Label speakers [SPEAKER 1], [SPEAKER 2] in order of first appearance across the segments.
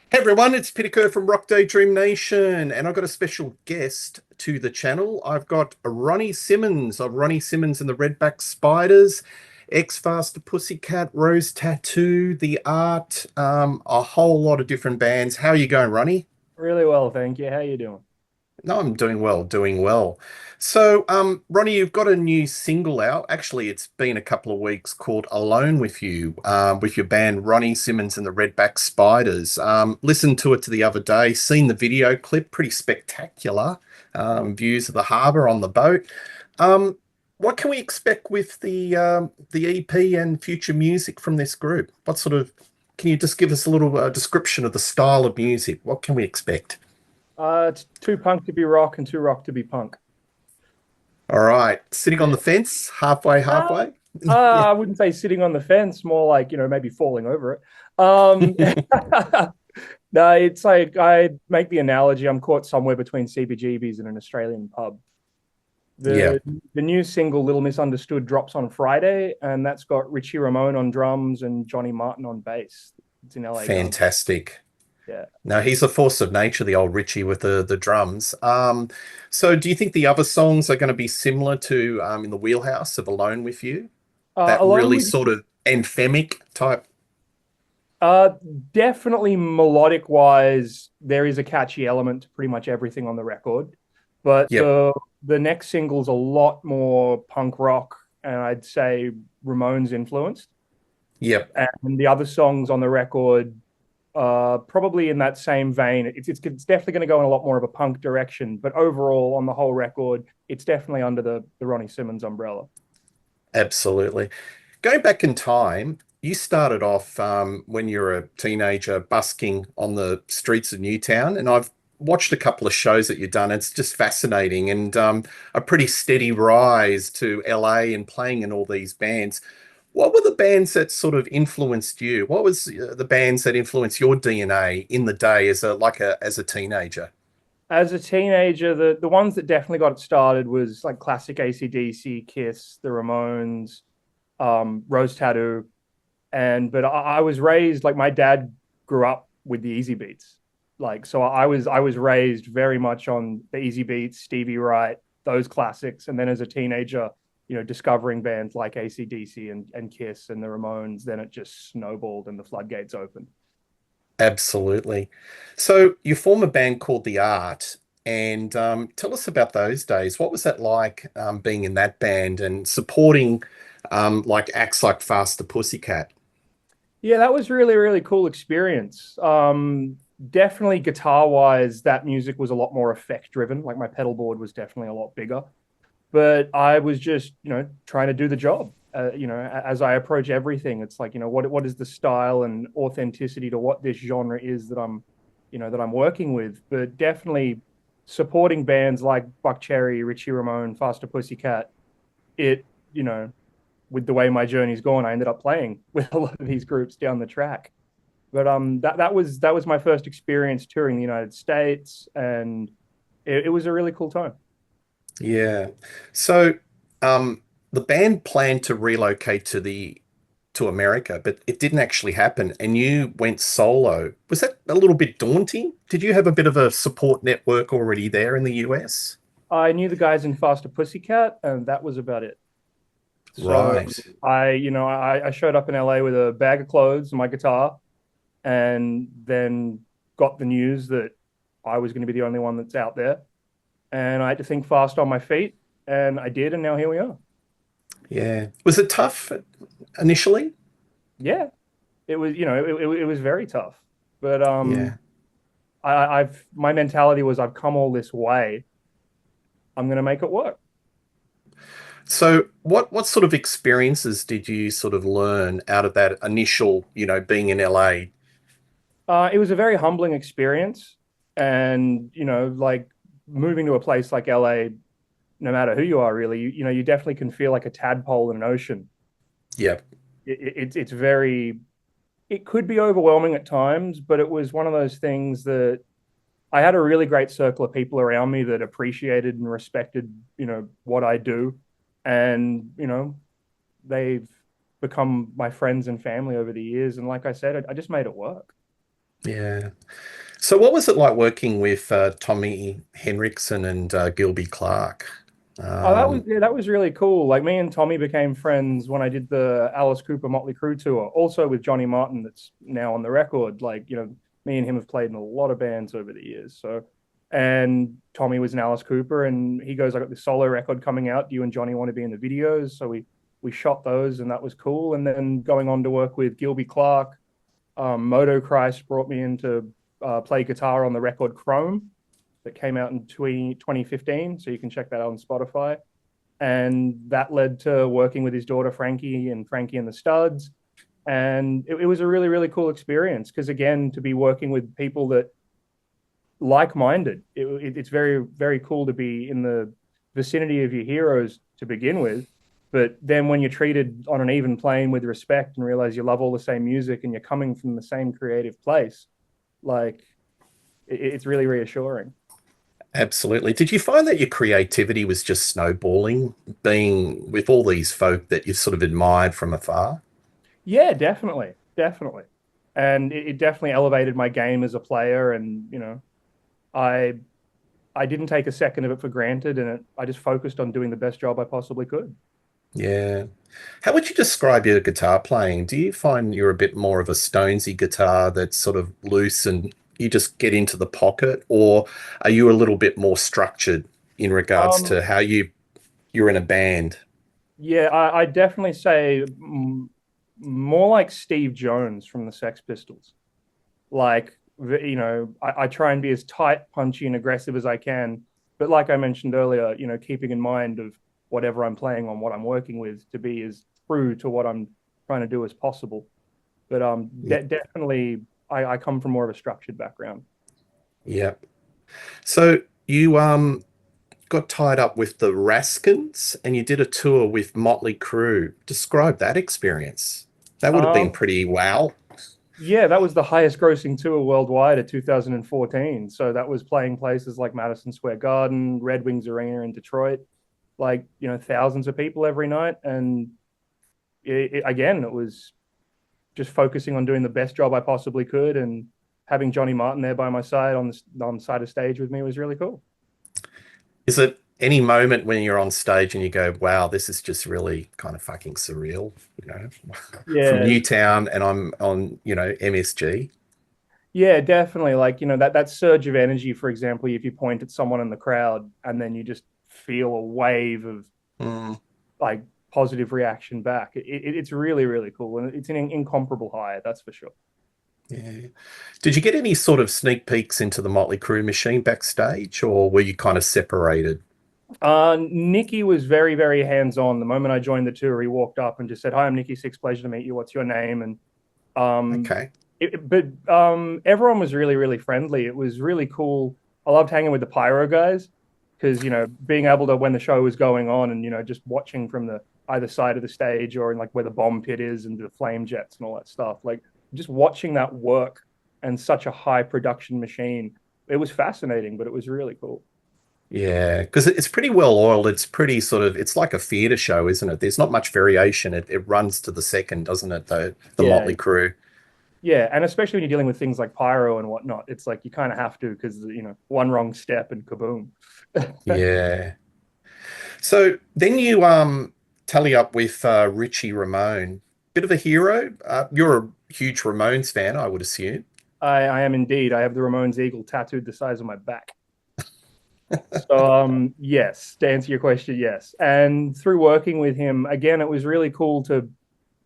[SPEAKER 1] Hey everyone, it's Peter Kerr from Daydream Nation, and I've got a special guest to the channel. I've got Ronnie Simmons of Ronnie Simmons and the Redback Spiders, ex Faster Pussycat, Rose Tattoo, The Art, a whole lot of different bands. How are you going, Ronnie?
[SPEAKER 2] Really well, thank you. How you doing?
[SPEAKER 1] No, I'm doing well, doing well. So, Ronnie, you've got a new single out. Actually, it's been a couple of weeks called Alone with You, with your band Ronnie Simmons and the Redback Spiders. Listened to it the other day, seen the video clip, pretty spectacular. Views of the harbour on the boat. Um, what can we expect with the EP and future music from this group? What sort of, can you just give us a little description of the style of music? What can we expect?
[SPEAKER 2] It's too punk to be rock and too rock to be punk.
[SPEAKER 1] All right. Sitting on the fence, halfway,
[SPEAKER 2] Uh,
[SPEAKER 1] halfway. Yeah.
[SPEAKER 2] I wouldn't say sitting on the fence, more like, maybe falling over it. No, it's like I make the analogy I'm caught somewhere between CBGBs and an Australian pub.
[SPEAKER 1] Yeah.
[SPEAKER 2] The the new single Little Misunderstood drops on Friday, and that's got Richie Ramone on drums and Johnny Martin on bass. It's in LA Guns.
[SPEAKER 1] Fantastic.
[SPEAKER 2] Yeah.
[SPEAKER 1] No, he's a force of nature, the old Richie with the drums. So do you think the other songs are going to be similar to in the wheelhouse of Alone with You? That
[SPEAKER 2] Alone
[SPEAKER 1] really
[SPEAKER 2] with
[SPEAKER 1] sort of anthemic type.
[SPEAKER 2] Uh, Definitely melodic wise, there is a catchy element to pretty much everything on the record. But
[SPEAKER 1] Yep.
[SPEAKER 2] the next single's a lot more punk rock and I'd say Ramones influenced.
[SPEAKER 1] Yep.
[SPEAKER 2] And the other songs on the record probably in that same vein. It's definitely going to go in a lot more of a punk direction, but overall on the whole record, it's definitely under the Ronnie Simmons umbrella.
[SPEAKER 1] Absolutely. Going back in time, you started off when you were a teenager busking on the streets of Newtown, and I've watched a couple of shows that you've done. It's just fascinating and a pretty steady rise to LA and playing in all these bands. What were the bands that sort of influenced you? What was the bands that influenced your DNA in the day as a teenager?
[SPEAKER 2] As a teenager, the ones that definitely got it started was like classic AC/DC, Kiss, the Ramones, Rose Tattoo, and but I was raised like my dad grew up with the Easy Beats, like so I was raised very much on the Easy Beats, Stevie Wright, those classics, and then as a teenager, discovering bands like AC/DC and Kiss and the Ramones, then it just snowballed and the floodgates opened.
[SPEAKER 1] Absolutely. So you form a band called The Art, and tell us about those days. What was that like being in that band and supporting like acts like Faster Pussycat?
[SPEAKER 2] Yeah, that was really, really cool experience. Definitely guitar wise, that music was a lot more effect driven. Like my pedal board was definitely a lot bigger, but I was just, trying to do the job. As I approach everything, it's like, what is the style and authenticity to what this genre is that I'm working with. But definitely supporting bands like Buck Cherry, Richie Ramone, Faster Pussycat. It, you know, with the way my journey's gone, I ended up playing with a lot of these groups down the track. But that was my first experience touring the United States, and it was a really cool time.
[SPEAKER 1] Yeah. So the band planned to relocate to America, but it didn't actually happen, and you went solo. Was that a little bit daunting? Did you have a bit of a support network already there in the US?
[SPEAKER 2] I knew the guys in Faster Pussycat, and that was about it. So
[SPEAKER 1] Right.
[SPEAKER 2] I showed up in LA with a bag of clothes and my guitar, and then got the news that I was going to be the only one that's out there, and I had to think fast on my feet, and I did, and now here we are.
[SPEAKER 1] Yeah. Was it tough initially?
[SPEAKER 2] Yeah, it was it was very tough, but
[SPEAKER 1] Yeah.
[SPEAKER 2] I've my mentality was I've come all this way, I'm going to make it work.
[SPEAKER 1] So what sort of experiences did you sort of learn out of that initial, being in LA?
[SPEAKER 2] It was a very humbling experience, and like moving to a place like LA, no matter who you are, really, you definitely can feel like a tadpole in an ocean.
[SPEAKER 1] Yeah.
[SPEAKER 2] It's very, it could be overwhelming at times, but it was one of those things that I had a really great circle of people around me that appreciated and respected, what I do. And, they've become my friends and family over the years. And like I said, I just made it work.
[SPEAKER 1] Yeah. So what was it like working with Tommy Henriksen and Gilby Clarke?
[SPEAKER 2] Oh, that was
[SPEAKER 1] Um,
[SPEAKER 2] yeah, that was really cool. Like me and Tommy became friends when I did the Alice Cooper Motley Crue tour, also with Johnny Martin, that's now on the record. Like, me and him have played in a lot of bands over the years. So, and Tommy was in Alice Cooper, and he goes, "I got this solo record coming out. Do you and Johnny want to be in the videos?" So we shot those, and that was cool. And then going on to work with Gilby Clarke, Moto Christ brought me in to play guitar on the record Chrome that came out in 2015. So you can check that out on Spotify. And that led to working with his daughter Frankie and Frankie and the Studs. And it was a really, really cool experience because, again, to be working with people that like-minded, it's very, very cool to be in the vicinity of your heroes to begin with. But then when you're treated on an even plane with respect and realize you love all the same music and you're coming from the same creative place, like it's really reassuring.
[SPEAKER 1] Absolutely. Did you find that your creativity was just snowballing, being with all these folk that you sort of admired from afar?
[SPEAKER 2] Yeah, definitely, definitely, and it definitely elevated my game as a player. And I I didn't take a second of it for granted, and I just focused on doing the best job I possibly could.
[SPEAKER 1] Yeah. How would you describe your guitar playing? Do you find you're a bit more of a Stonesy guitar that's sort of loose and you just get into the pocket, or are you a little bit more structured in regards
[SPEAKER 2] Um,
[SPEAKER 1] to how you're in a band?
[SPEAKER 2] yeah, I definitely say more like Steve Jones from the Sex Pistols. Like, I try and be as tight, punchy, and aggressive as I can. But like I mentioned earlier, keeping in mind of whatever I'm playing on, what I'm working with, to be as true to what I'm trying to do as possible. But
[SPEAKER 1] Yeah.
[SPEAKER 2] definitely, I come from more of a structured background.
[SPEAKER 1] Yeah. So you got tied up with the Raskins and you did a tour with Motley Crue. Describe that experience. That would have been
[SPEAKER 2] Um,
[SPEAKER 1] pretty wow.
[SPEAKER 2] yeah, that was the highest grossing tour worldwide at 2014. So that was playing places like Madison Square Garden, Red Wings Arena in Detroit, like, thousands of people every night. And again, it was just focusing on doing the best job I possibly could, and having Johnny Martin there by my side on the side of stage with me was really cool.
[SPEAKER 1] Is it any moment when you're on stage and you go, wow, this is just really kind of fucking surreal, you know, from
[SPEAKER 2] Yeah,
[SPEAKER 1] Newtown and I'm on, MSG?
[SPEAKER 2] yeah, definitely. Like, that surge of energy, for example, if you point at someone in the crowd and then you just feel a wave of
[SPEAKER 1] Mm,
[SPEAKER 2] like positive reaction back. It's really, really cool. And it's an incomparable high, that's for sure.
[SPEAKER 1] yeah. Did you get any sort of sneak peeks into the Motley Crue machine backstage, or were you kind of separated?
[SPEAKER 2] Nicky was very, very hands on. The moment I joined the tour, he walked up and just said, "Hi, I'm Nicky Six. Pleasure to meet you. What's your name?" And um,
[SPEAKER 1] Okay.
[SPEAKER 2] everyone was really, really friendly. It was really cool. I loved hanging with the pyro guys because being able to, when the show was going on, and just watching from the either side of the stage, or in like where the bomb pit is and the flame jets and all that stuff. Like, just watching that work and such a high production machine. It was fascinating, but it was really cool.
[SPEAKER 1] Yeah, because it's pretty well oiled. It's pretty sort of, it's like a theatre show, isn't it? There's not much variation. It runs to the second, doesn't it? The
[SPEAKER 2] Yeah,
[SPEAKER 1] Motley Crue.
[SPEAKER 2] yeah, and especially when you're dealing with things like pyro and whatnot, it's like you kind of have to, because one wrong step and kaboom.
[SPEAKER 1] Yeah. So then you tally up with Richie Ramone, bit of a hero. You're a huge Ramones fan, I would assume.
[SPEAKER 2] I am indeed. I have the Ramones eagle tattooed the size of my back. So yes, to answer your question, yes. And through working with him, again, it was really cool to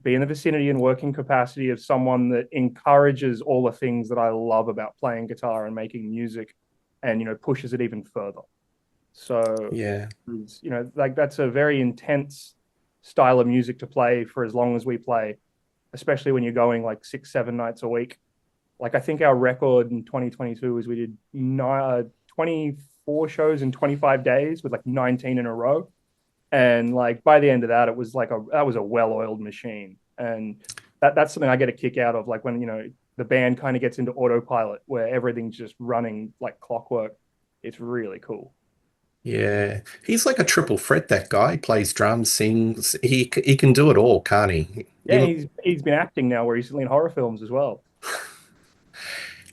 [SPEAKER 2] be in the vicinity and working capacity of someone that encourages all the things that I love about playing guitar and making music, and pushes it even further. So
[SPEAKER 1] Yeah.
[SPEAKER 2] like that's a very intense style of music to play for as long as we play, especially when you're going like 6, 7 nights a week. Like, I think our record in 2022 was we did 24 shows in 25 days with like 19 in a row. And like by the end of that, it was like that was a well-oiled machine. And that's something I get a kick out of. Like when, the band kind of gets into autopilot where everything's just running like clockwork. It's really cool.
[SPEAKER 1] Yeah. He's like a triple threat, that guy. He plays drums, sings. He can do it all, can't he?
[SPEAKER 2] Yeah, he's been acting now recently in horror films as well.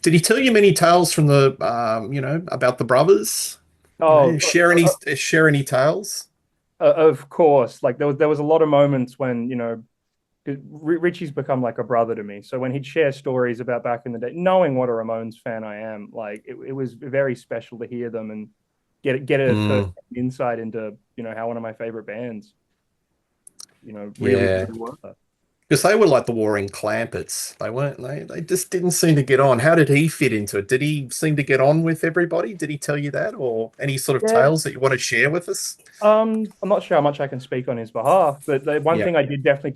[SPEAKER 1] Did he tell you many tales from the, about the brothers?
[SPEAKER 2] Oh,
[SPEAKER 1] Share any tales?
[SPEAKER 2] of course. Like there was a lot of moments when Richie's become like a brother to me. So when he'd share stories about back in the day, knowing what a Ramones fan I am, like it was very special to hear them and get a first
[SPEAKER 1] Mm,
[SPEAKER 2] insight into how one of my favorite bands really
[SPEAKER 1] yeah.
[SPEAKER 2] really were.
[SPEAKER 1] Because they were like the Warring Clampets. They weren't they? They just didn't seem to get on. How did he fit into it? Did he seem to get on with everybody? Did he tell you that? Or any sort of
[SPEAKER 2] Yeah.
[SPEAKER 1] tales that you want to share with us?
[SPEAKER 2] I'm not sure how much I can speak on his behalf, but the one
[SPEAKER 1] Yeah.
[SPEAKER 2] thing I did definitely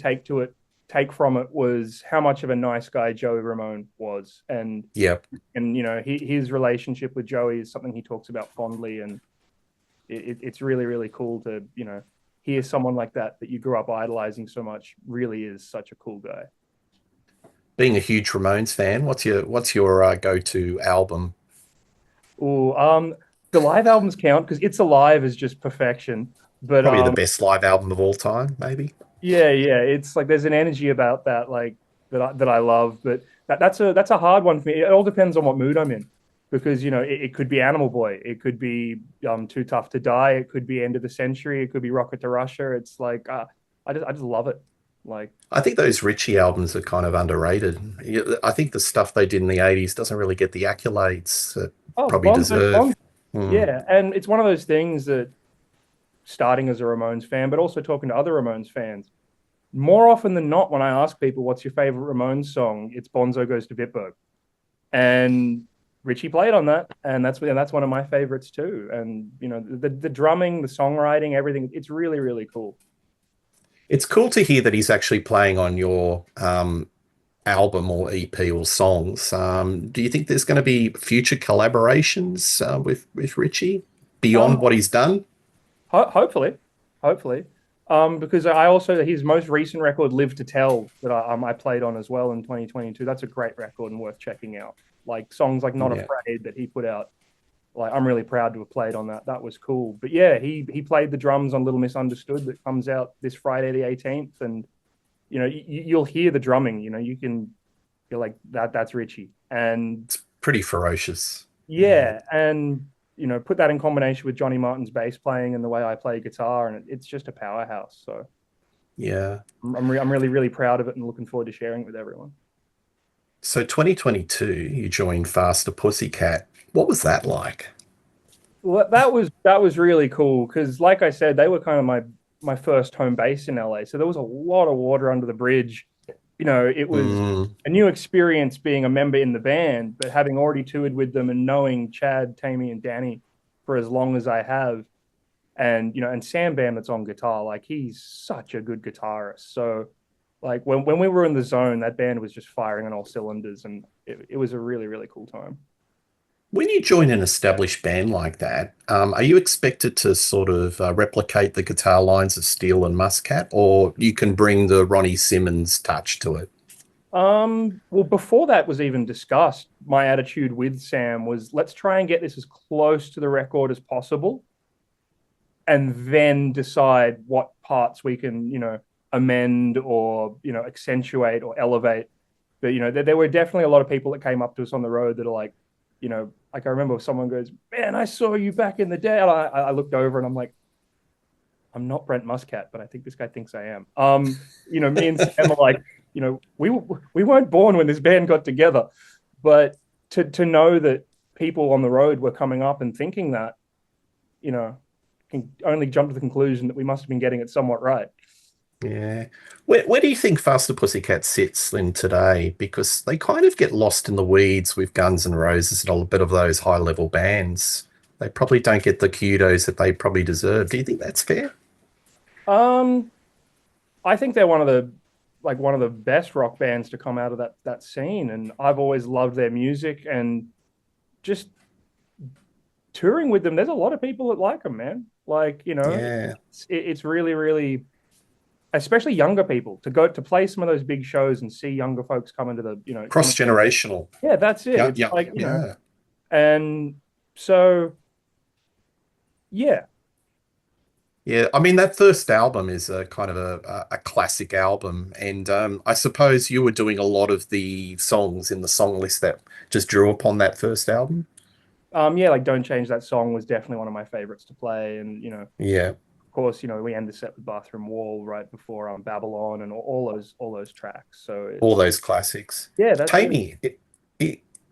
[SPEAKER 2] take from it was how much of a nice guy Joey Ramone was,
[SPEAKER 1] Yeah.
[SPEAKER 2] and his relationship with Joey is something he talks about fondly, and it's really really cool to hear someone like that you grew up idolizing so much really is such a cool guy.
[SPEAKER 1] Being a huge Ramones fan, what's your go-to album?
[SPEAKER 2] Oh, the live albums count because It's Alive is just perfection. But
[SPEAKER 1] Probably the best live album of all time, maybe.
[SPEAKER 2] yeah, yeah, it's like there's an energy about that, like that I love. But that's a hard one for me. It all depends on what mood I'm in, because it could be Animal Boy, it could be Too Tough to Die, it could be End of the Century, it could be Rocket to Russia. It's like I just love it. Like
[SPEAKER 1] I think those Richie albums are kind of underrated. I think the stuff they did in the 80s doesn't really get the accolades that
[SPEAKER 2] oh,
[SPEAKER 1] probably deserve. Hmm.
[SPEAKER 2] yeah, and it's one of those things that starting as a Ramones fan, but also talking to other Ramones fans. More often than not, when I ask people what's your favorite Ramones song, it's Bonzo Goes to Bitburg, and Richie played on that, and that's one of my favorites too. And the drumming, the songwriting, everything, it's really really cool.
[SPEAKER 1] It's cool to hear that he's actually playing on your album or EP or songs. Do you think there's going to be future collaborations with Richie beyond
[SPEAKER 2] Um,
[SPEAKER 1] what he's done?
[SPEAKER 2] hopefully, hopefully, because I also his most recent record, Live to Tell, that I played on as well in 2022. That's a great record and worth checking out. Like songs like Not
[SPEAKER 1] Yeah.
[SPEAKER 2] Afraid that he put out. Like I'm really proud to have played on that. That was cool. But yeah, he played the drums on Little Misunderstood that comes out this Friday the 18th, and you'll hear the drumming. You're like that's Richie, and
[SPEAKER 1] Pretty ferocious. Yeah.
[SPEAKER 2] yeah, and put that in combination with Johnny Martin's bass playing and the way I play guitar, and it's just a powerhouse. So
[SPEAKER 1] Yeah.
[SPEAKER 2] I'm really really proud of it and looking forward to sharing it with everyone.
[SPEAKER 1] So 2022, you joined Faster Pussycat. What was that like?
[SPEAKER 2] Well, that was really cool because, like I said, they were kind of my first home base in LA. So there was a lot of water under the bridge. It was
[SPEAKER 1] Mm,
[SPEAKER 2] a new experience being a member in the band, but having already toured with them and knowing Chad, Tammy, and Danny for as long as I have, and Sam Bam that's on guitar, like he's such a good guitarist. So like when we were in the zone, that band was just firing on all cylinders, and it was a really really cool time.
[SPEAKER 1] when you join an established band like that, are you expected to sort of replicate the guitar lines of Steel and Muscat, or you can bring the Ronnie Simmons touch to it?
[SPEAKER 2] Well, before that was even discussed, my attitude with Sam was let's try and get this as close to the record as possible, and then decide what parts we can, amend or, accentuate or elevate. But, there were definitely a lot of people that came up to us on the road that are like I remember someone goes, "Man, I saw you back in the day." And I looked over and I'm like, I'm not Brent Muscat, but I think this guy thinks I am. Me and Sam are like, we weren't born when this band got together, but to know that people on the road were coming up and thinking that, can only jump to the conclusion that we must have been getting it somewhat right.
[SPEAKER 1] Yeah. Where do you think Faster Pussycat sits in today? Because they kind of get lost in the weeds with Guns N' Roses and a bit of those high level bands. They probably don't get the kudos that they probably deserve. Do you think that's fair?
[SPEAKER 2] Um, I think they're one of the best rock bands to come out of that scene, and I've always loved their music and just touring with them. There's a lot of people that like them, man. Like
[SPEAKER 1] Yeah.
[SPEAKER 2] it's really really, especially younger people, to go to play some of those big shows and see younger folks come into the
[SPEAKER 1] Cross generational.
[SPEAKER 2] yeah, that's it.
[SPEAKER 1] Yeah,
[SPEAKER 2] It's
[SPEAKER 1] yeah,
[SPEAKER 2] like
[SPEAKER 1] yeah.
[SPEAKER 2] and so yeah.
[SPEAKER 1] Yeah, I mean that first album is a kind of a classic album, and I suppose you were doing a lot of the songs in the song list that just drew upon that first album?
[SPEAKER 2] Yeah, like Don't Change That Song was definitely one of my favorites to play. And, of
[SPEAKER 1] Yeah,
[SPEAKER 2] course, we end the set with Bathroom Wall right before Babylon and all those tracks. So
[SPEAKER 1] all
[SPEAKER 2] it's
[SPEAKER 1] those classics.
[SPEAKER 2] yeah, that's it.
[SPEAKER 1] Tammy,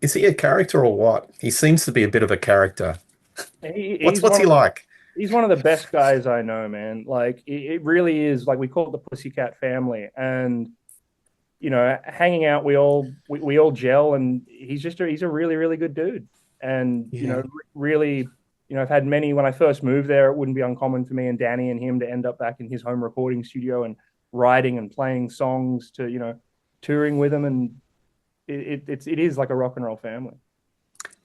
[SPEAKER 1] is he a character or what? He seems to be a bit of a character.
[SPEAKER 2] He,
[SPEAKER 1] What's
[SPEAKER 2] he's
[SPEAKER 1] what's
[SPEAKER 2] one
[SPEAKER 1] he
[SPEAKER 2] of the
[SPEAKER 1] like?
[SPEAKER 2] he's one of the best guys I know, man. Like it really is. Like we call it the Pussycat family, and hanging out, we all gel, and he's a really really good dude, and
[SPEAKER 1] Yeah.
[SPEAKER 2] really, I've had many when I first moved there. It wouldn't be uncommon for me and Danny and him to end up back in his home recording studio and writing and playing songs to touring with him, and it is like a rock and roll family.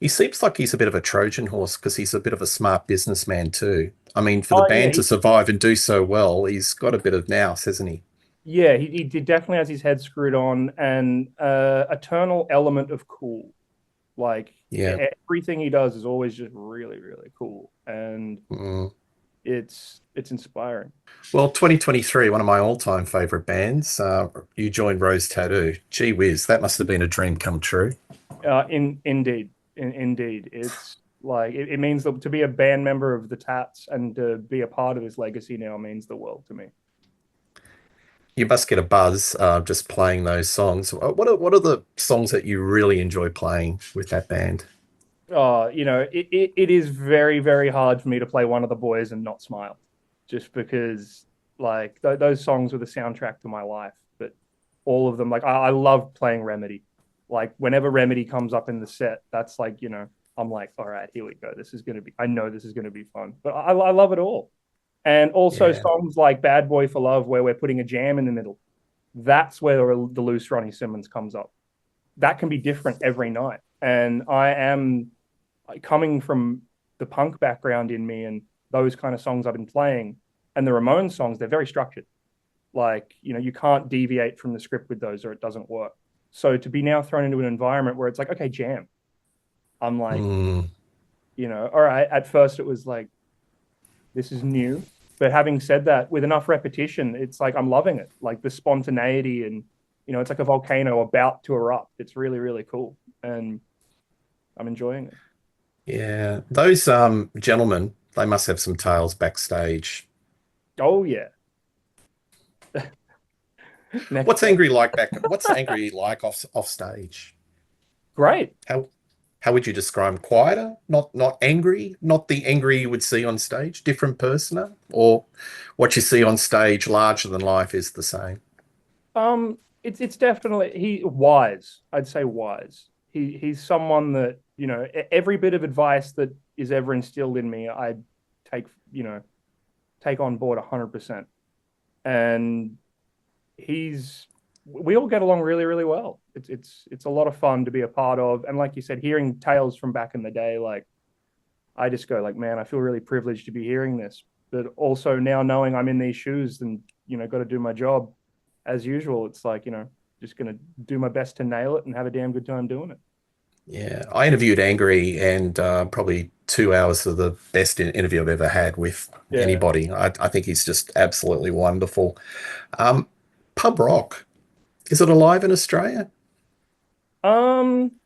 [SPEAKER 1] He seems like he's a bit of a Trojan horse because he's a bit of a smart businessman too. I mean, for the
[SPEAKER 2] Oh yeah,
[SPEAKER 1] band to survive and do so well, he's got a bit of nous, hasn't he?
[SPEAKER 2] yeah, he definitely has his head screwed on, and eternal element of cool. Like
[SPEAKER 1] Yeah.
[SPEAKER 2] everything he does is always just really, really cool, and
[SPEAKER 1] Mm.
[SPEAKER 2] it's inspiring.
[SPEAKER 1] Well, 2023, one of my all-time favorite bands. You joined Rose Tattoo. Gee whiz, that must have been a dream come true.
[SPEAKER 2] Indeed, it's like it means that to be a band member of the Tats and to be a part of his legacy now means the world to me.
[SPEAKER 1] You must get a buzz just playing those songs. What are the songs that you really enjoy playing with that band?
[SPEAKER 2] It is very, very hard for me to play One of the Boys and not smile, just because like those songs were the soundtrack to my life. But all of them, like I love playing Remedy. Like whenever Remedy comes up in the set, that's like I'm like, all right, here we go. I know this is gonna be fun. But I love it all. And also
[SPEAKER 1] Yeah.
[SPEAKER 2] songs like Bad Boy for Love, where we're putting a jam in the middle. That's where the loose Ronnie Simmons comes up. That can be different every night. And I am coming from the punk background in me and those kind of songs I've been playing. And the Ramones songs, they're very structured. Like, you can't deviate from the script with those or it doesn't work. So to be now thrown into an environment where it's like, okay, jam. I'm like,
[SPEAKER 1] Mm,
[SPEAKER 2] all right. At first it was like, this is new. But having said that, with enough repetition, it's like I'm loving it. Like the spontaneity and it's like a volcano about to erupt. It's really, really cool. And I'm enjoying it.
[SPEAKER 1] yeah. Those gentlemen, they must have some tales backstage.
[SPEAKER 2] Oh yeah. Next
[SPEAKER 1] What's
[SPEAKER 2] up.
[SPEAKER 1] angry like back? What's angry like off stage?
[SPEAKER 2] Great.
[SPEAKER 1] How how would you describe him? Quieter? Not angry? Not the angry you would see on stage? Different persona? Or what you see on stage larger than life is the same?
[SPEAKER 2] It's definitely he wise. I'd say wise. He's someone that every bit of advice that is ever instilled in me, I take take on board 100%. And we all get along really really well. It's a lot of fun to be a part of, and like you said, hearing tales from back in the day, like I just go like, man, I feel really privileged to be hearing this, but also now knowing I'm in these shoes and got to do my job as usual. It's like just gonna do my best to nail it and have a damn good time doing it.
[SPEAKER 1] Yeah, I interviewed Angry, and probably 2 hours of the best interview I've ever had with
[SPEAKER 2] Yeah.
[SPEAKER 1] anybody. I think he's just absolutely wonderful. Um, Pub rock, is it alive in Australia?
[SPEAKER 2] Um.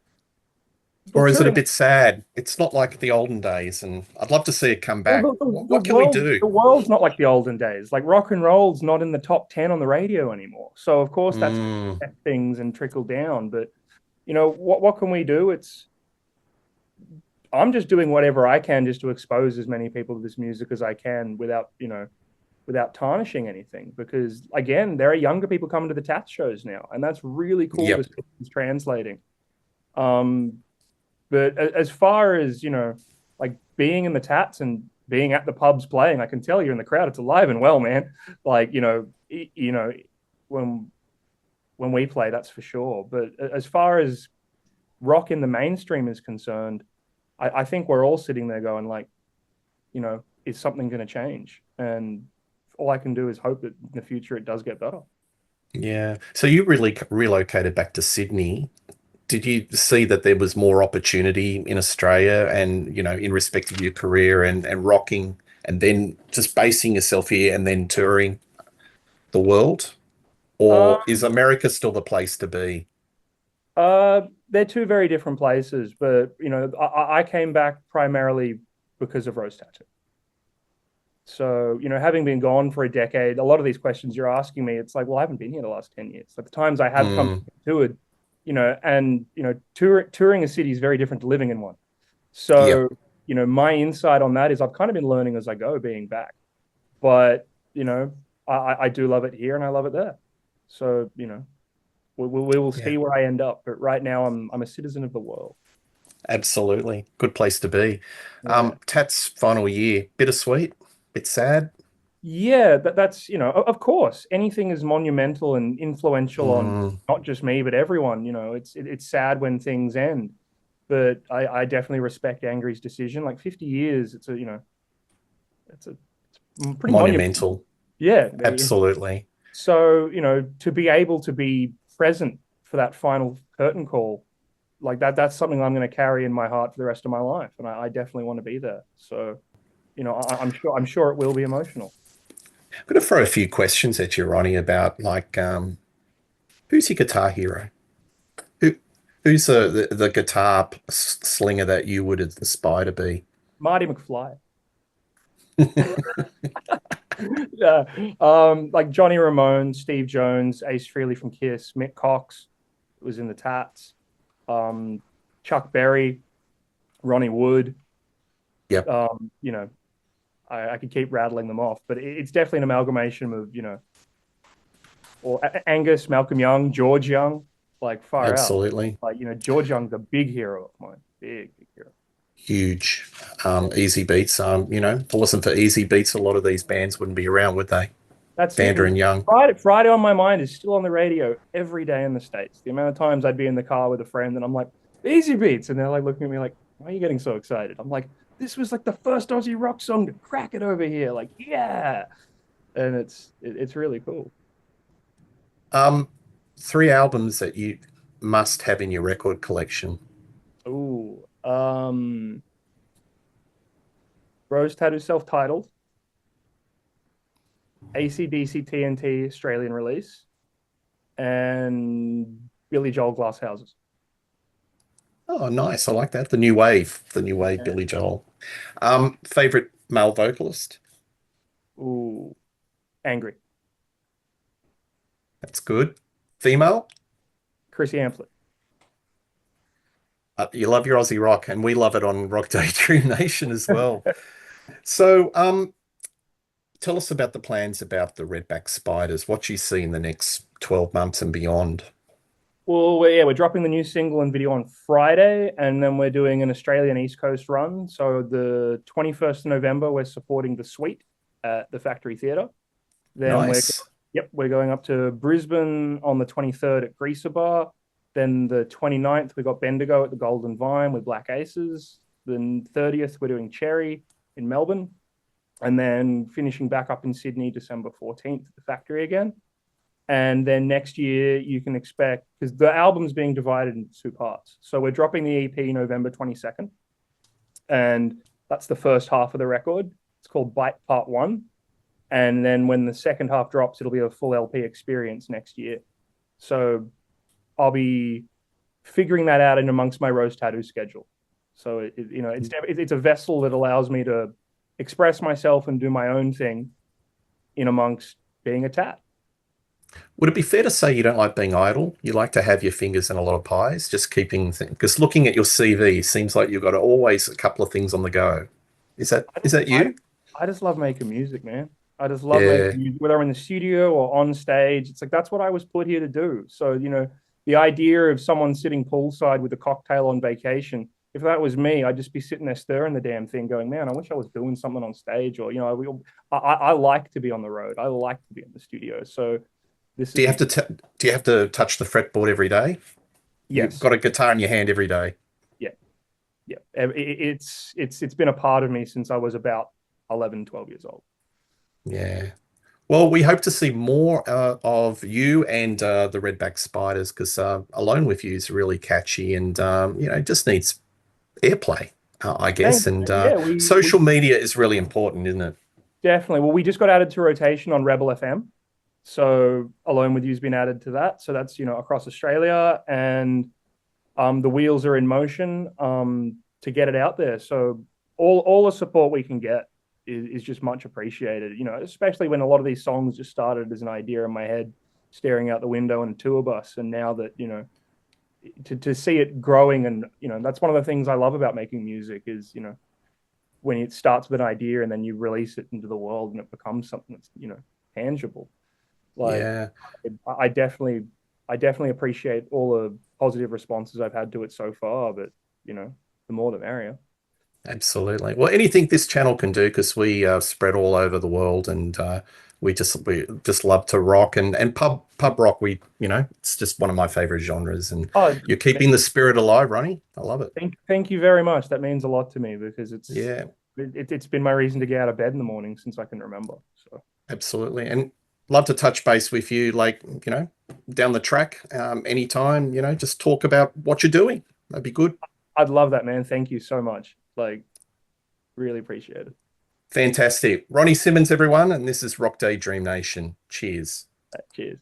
[SPEAKER 2] Well,
[SPEAKER 1] Or is it a
[SPEAKER 2] touring.
[SPEAKER 1] bit sad? It's not like the olden days, and I'd love to see it come
[SPEAKER 2] Well,
[SPEAKER 1] back.
[SPEAKER 2] the
[SPEAKER 1] What can we
[SPEAKER 2] world
[SPEAKER 1] do?
[SPEAKER 2] the world's not like the olden days. Like rock and roll's not in the top 10 on the radio anymore. So of course that's gonna
[SPEAKER 1] Mm,
[SPEAKER 2] affect things and trickle down. But what can we do? I'm just doing whatever I can just to expose as many people to this music as I can without tarnishing anything. Because again, there are younger people coming to the Tats shows now, and that's really cool to
[SPEAKER 1] yep.
[SPEAKER 2] see it's translating. Um, but as far as like being in the Tats and being at the pubs playing, I can tell you're in the crowd. It's alive and well, man. Like when when we play, that's for sure. But as far as rock in the mainstream is concerned, I think we're all sitting there going like, is something going to change? And all I can do is hope that in the future it does get better.
[SPEAKER 1] Yeah. So you really relocated back to Sydney. Did you see that there was more opportunity in Australia and, in respect of your career and rocking and then just basing yourself here and then touring the world?
[SPEAKER 2] Uh,
[SPEAKER 1] Or is America still the place to be?
[SPEAKER 2] they're two very different places, but I came back primarily because of Rose Tattoo. So, having been gone for a decade, a lot of these questions you're asking me, it's like, well, I haven't been here the last 10 years. Like the times I have come
[SPEAKER 1] Mm,
[SPEAKER 2] to it, and touring a city is very different to living in one.
[SPEAKER 1] yep.
[SPEAKER 2] So, my insight on that is I've kind of been learning as I go being back. But, I do love it here and I love it there. So, we will
[SPEAKER 1] Yeah.
[SPEAKER 2] see where I end up. But right now I'm a citizen of the world.
[SPEAKER 1] Absolutely. Good place to be.
[SPEAKER 2] Yeah.
[SPEAKER 1] Tat's final year, bittersweet, bit sad.
[SPEAKER 2] Yeah, that's, of course, anything is monumental and influential on
[SPEAKER 1] Mm,
[SPEAKER 2] not just me, but everyone. It's sad when things end, but I definitely respect Angry's decision. Like 50 years, it's pretty monumental.
[SPEAKER 1] monumental.
[SPEAKER 2] Yeah.
[SPEAKER 1] Absolutely.
[SPEAKER 2] So, to be able to be present for that final curtain call, like that's something I'm going to carry in my heart for the rest of my life. And I definitely want to be there. So, I'm sure it will be emotional.
[SPEAKER 1] I'm going to throw a few questions at you, Ronnie, about like who's your guitar hero? Who who's the guitar slinger that you would aspire to be?
[SPEAKER 2] Marty McFly. Yeah. Like Johnny Ramone, Steve Jones, Ace Frehley from Kiss, Mick Cox was in the Tats, um, Chuck Berry, Ronnie Wood.
[SPEAKER 1] Yep,
[SPEAKER 2] Um, you know, I could keep rattling them off, but it's definitely an amalgamation of, or Angus, Malcolm Young, George Young, like far out.
[SPEAKER 1] absolutely.
[SPEAKER 2] Like, George Young's a big hero of mine. Big, big hero.
[SPEAKER 1] Huge.
[SPEAKER 2] Yeah.
[SPEAKER 1] Easy beats. If it wasn't for easy beats, a lot of these bands wouldn't be around, would they?
[SPEAKER 2] That's it.
[SPEAKER 1] Vander and Young.
[SPEAKER 2] Friday on my mind is still on the radio every day in the States. The amount of times I'd be in the car with a friend and I'm like, Easy Beats. And they're like looking at me like, why are you getting so excited? I'm like, this was like the first Aussie rock song to crack it over here. Like, yeah. And it's really cool.
[SPEAKER 1] Um, Three albums that you must have in your record collection.
[SPEAKER 2] Ooh. Rose Tattoo self-titled, AC/DC TNT Australian release, and Billy Joel Glass Houses.
[SPEAKER 1] Oh, nice. I like that. The new wave,
[SPEAKER 2] Yeah.
[SPEAKER 1] Billy Joel. Favorite male vocalist?
[SPEAKER 2] Ooh, Angry.
[SPEAKER 1] That's good. Female?
[SPEAKER 2] Chrissy Amplet.
[SPEAKER 1] You love your Aussie rock, and we love it on Rock Daydream Nation as well. So, tell us about the plans about the Redback Spiders, what you see in the next 12 months and beyond.
[SPEAKER 2] Well, we're dropping the new single and video on Friday, and then we're doing an Australian East Coast run. So the 21st of November, we're supporting the Suite at the Factory Theatre. Then
[SPEAKER 1] Nice.
[SPEAKER 2] we're going up to Brisbane on the 23rd at Greaser Bar. Then the 29th, we got Bendigo at the Golden Vine with Black Aces. Then 30th, we're doing Cherry in Melbourne. And then finishing back up in Sydney, December 14th at the Factory again. And then next year, you can expect, because the album's being divided into two parts. So we're dropping the EP November 22nd. And that's the first half of the record. It's called Bite Part 1. And then when the second half drops, it'll be a full LP experience next year. So I'll be figuring that out in amongst my Rose Tattoo schedule. So it's a vessel that allows me to express myself and do my own thing in amongst being a tat.
[SPEAKER 1] Would it be fair to say you don't like being idle? You like to have your fingers in a lot of pies, just keeping things. Because looking at your CV seems like you've got always a couple of things on the go. Is that
[SPEAKER 2] I,
[SPEAKER 1] you?
[SPEAKER 2] I just love making music, man. I just love making
[SPEAKER 1] Yeah.
[SPEAKER 2] music, whether I'm in the studio or on stage. It's like that's what I was put here to do. So, the idea of someone sitting poolside with a cocktail on vacation, if that was me, I'd just be sitting there stirring the damn thing, going, man, I wish I was doing something on stage. Or, I like to be on the road. I like to be in the studio. So this
[SPEAKER 1] Do
[SPEAKER 2] is
[SPEAKER 1] you have to do you have to touch the fretboard every day? You've
[SPEAKER 2] yes,
[SPEAKER 1] got a guitar in your hand every day.
[SPEAKER 2] yeah, yeah. It's been a part of me since I was about 11, 12 years old.
[SPEAKER 1] Yeah. Well, we hope to see more of you and the Redback Spiders because Alone with You is really catchy and just needs airplay, I guess.
[SPEAKER 2] Thanks.
[SPEAKER 1] And
[SPEAKER 2] Yeah, we
[SPEAKER 1] social media is really important, isn't it?
[SPEAKER 2] definitely. Well, we just got added to rotation on Rebel FM. So Alone with You's been added to that. So that's, across Australia. And The wheels are in motion to get it out there. So all the support we can get is just much appreciated. You know, especially when a lot of these songs just started as an idea in my head, staring out the window in a tour bus, and now that to see it growing, and that's one of the things I love about making music is when it starts with an idea and then you release it into the world and it becomes something that's tangible. Like
[SPEAKER 1] Yeah.
[SPEAKER 2] I definitely I definitely appreciate all the positive responses I've had to it so far, but the more the merrier.
[SPEAKER 1] Absolutely. Well, anything this channel can do, because we spread all over the world, and we just love to rock and pub rock. It's just one of my favorite genres, and
[SPEAKER 2] Oh,
[SPEAKER 1] you're keeping the spirit alive, Ronnie. I love it.
[SPEAKER 2] thank you very much. That means a lot to me because
[SPEAKER 1] Yeah,
[SPEAKER 2] it's been my reason to get out of bed in the morning since I can remember. So
[SPEAKER 1] absolutely. And love to touch base with you, like, down the track, anytime. Just talk about what you're doing. That'd be good.
[SPEAKER 2] I'd love that, man. Thank you so much. Like, really appreciate it.
[SPEAKER 1] Fantastic. Ronnie Simmons, everyone, and this is Rock Daydream Nation. Cheers.
[SPEAKER 2] Cheers.